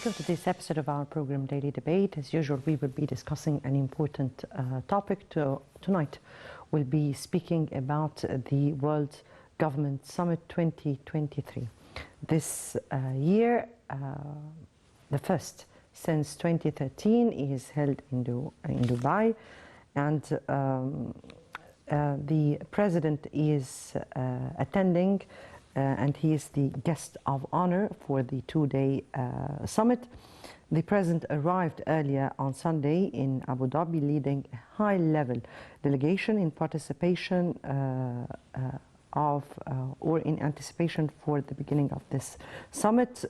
welcome to this episode of our program Daily Debate. As usual, we will be discussing an important topic. Tonight, we'll be speaking about the World Government Summit 2023. This year, the first since 2013, is held in Dubai, and the president is attending. And he is the guest of honor for the two-day summit. The president arrived earlier on Sunday in Abu Dhabi, leading a high-level delegation in participation or in anticipation for the beginning of this summit.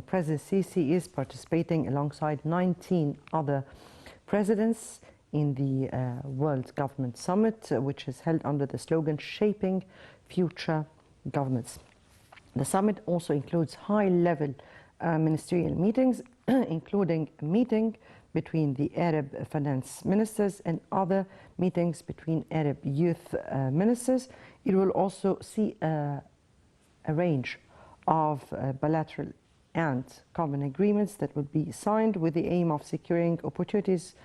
President Sisi is participating alongside 19 other presidents in the World Government Summit, which is held under the slogan "Shaping Future Governments." The summit also includes high-level ministerial meetings, including a meeting between the Arab finance ministers and other meetings between Arab youth ministers. It will also see a range of bilateral and common agreements that will be signed with the aim of securing opportunities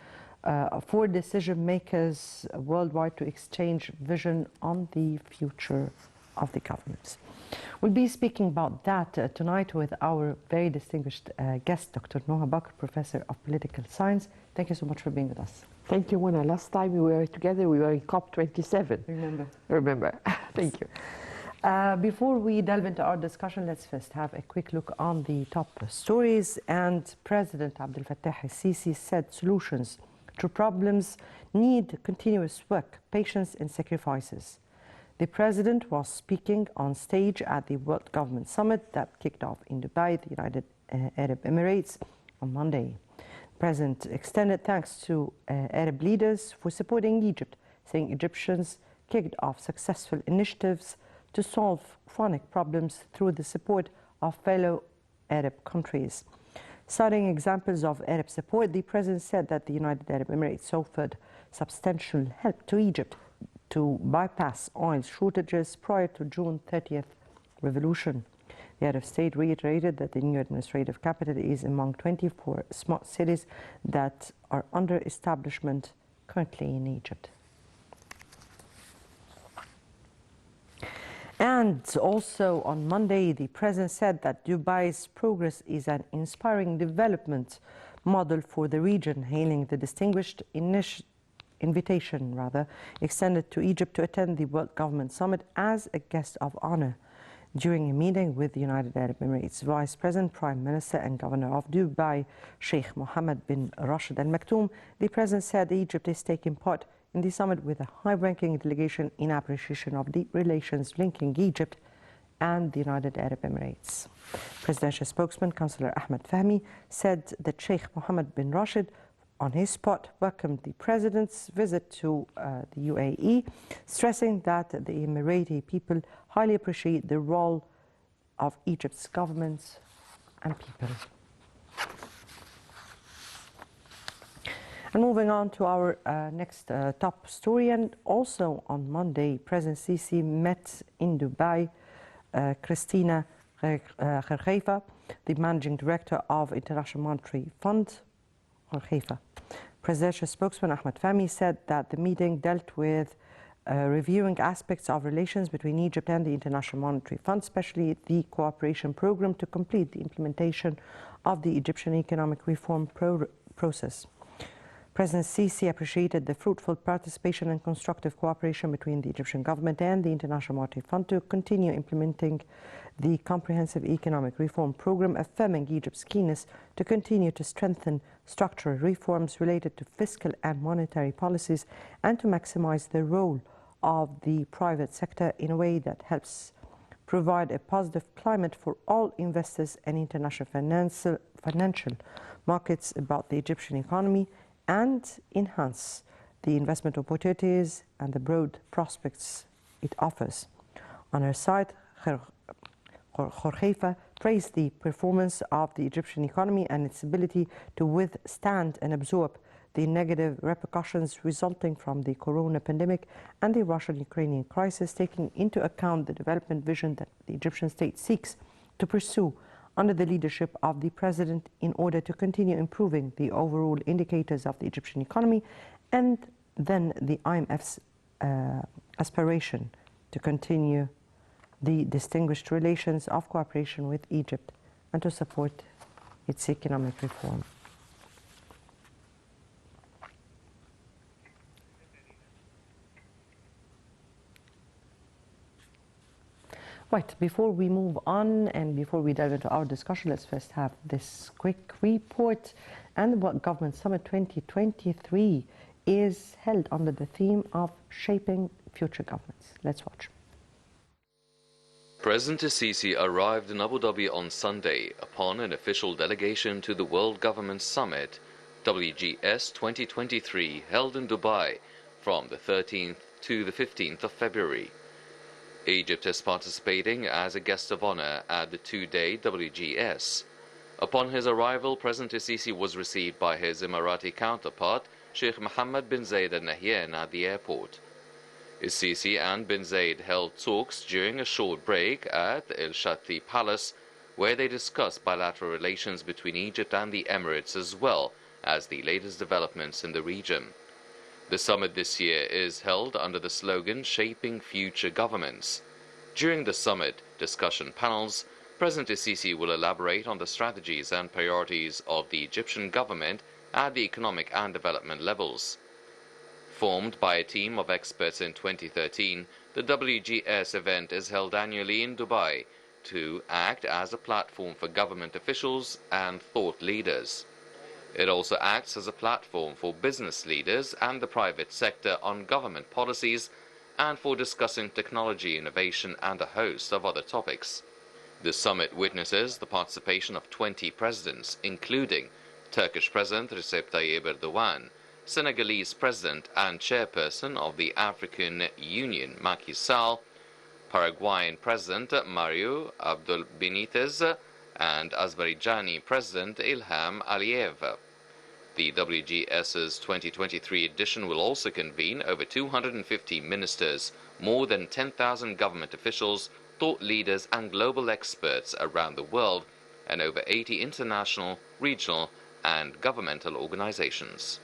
for decision makers worldwide to exchange vision on the future of the governments. We'll be speaking about that tonight with our very distinguished guest, Dr. Noha Bakr, Professor of Political Science. Thank you so much for being with us. Thank you, Mona. Last time we were together, we were in COP27. Remember. Thank you. Before we delve into our discussion, let's first have a quick look on the top stories. And President Abdel Fattah al-Sisi said solutions to problems need continuous work, patience and sacrifices. The president was speaking on stage at the World Government Summit that kicked off in Dubai, the United Arab Emirates, on Monday. The president extended thanks to Arab leaders for supporting Egypt, saying Egyptians kicked off successful initiatives to solve chronic problems through the support of fellow Arab countries. Citing examples of Arab support, the president said that the United Arab Emirates offered substantial help to Egypt to bypass oil shortages prior to June 30th revolution. The head of state reiterated that the new administrative capital is among 24 smart cities that are under establishment currently in Egypt. And also on Monday, the president said that Dubai's progress is an inspiring development model for the region, hailing the distinguished invitation extended to Egypt to attend the World Government Summit as a guest of honor. During a meeting with the United Arab Emirates Vice President, Prime Minister and Governor of Dubai, Sheikh Mohammed bin Rashid Al Maktoum, the president said Egypt is taking part in the summit with a high-ranking delegation in appreciation of the relations linking Egypt and the United Arab Emirates. Presidential spokesman, Councillor Ahmed Fahmy, said that Sheikh Mohammed bin Rashid on his spot welcomed the president's visit to the UAE, stressing that the Emirati people highly appreciate the role of Egypt's government and people. And moving on to our next top story, and also on Monday, President Sisi met in Dubai Christina Georgieva, the managing director of International Monetary Fund. Presidential spokesman Ahmed Fahmy said that the meeting dealt with reviewing aspects of relations between Egypt and the International Monetary Fund, especially the cooperation program to complete the implementation of the Egyptian economic reform process. President Sisi appreciated the fruitful participation and constructive cooperation between the Egyptian government and the International Monetary Fund to continue implementing the comprehensive economic reform program, affirming Egypt's keenness to continue to strengthen structural reforms related to fiscal and monetary policies and to maximize the role of the private sector in a way that helps provide a positive climate for all investors and international financial markets about the Egyptian economy and enhance the investment opportunities and the broad prospects it offers. On her side, Georgieva praised the performance of the Egyptian economy and its ability to withstand and absorb the negative repercussions resulting from the corona pandemic and the Russian-Ukrainian crisis, taking into account the development vision that the Egyptian state seeks to pursue under the leadership of the President in order to continue improving the overall indicators of the Egyptian economy, and then the IMF's aspiration to continue the distinguished relations of cooperation with Egypt and to support its economic reform. Right, before we move on and before we dive into our discussion, let's first have this quick report. And the World Government Summit 2023 is held under the theme of shaping future governments. Let's watch. President Sisi arrived in Abu Dhabi on Sunday upon an official delegation to the World Government Summit, WGS 2023, held in Dubai from the 13th to the 15th of February. Egypt is participating as a guest of honor at the two-day WGS. Upon his arrival, President Sisi was received by his Emirati counterpart, Sheikh Mohammed bin Zayed Al Nahyan, at the airport. Sisi and bin Zayed held talks during a short break at El Shati Palace, where they discussed bilateral relations between Egypt and the Emirates as well as the latest developments in the region. The summit this year is held under the slogan Shaping Future Governments. During the summit discussion panels, President Sisi will elaborate on the strategies and priorities of the Egyptian government at the economic and development levels. Formed by a team of experts in 2013, the WGS event is held annually in Dubai to act as a platform for government officials and thought leaders. It also acts as a platform for business leaders and the private sector on government policies and for discussing technology innovation and a host of other topics. The summit witnesses the participation of 20 presidents, including Turkish President Recep Tayyip Erdogan, Senegalese President and Chairperson of the African Union Macky Sall, Paraguayan President Mario Abdo Benitez, and Azerbaijani President Ilham Aliyev. The WGS's 2023 edition will also convene over 250 ministers, more than 10,000 government officials, thought leaders and global experts around the world, and over 80 international, regional and governmental organizations.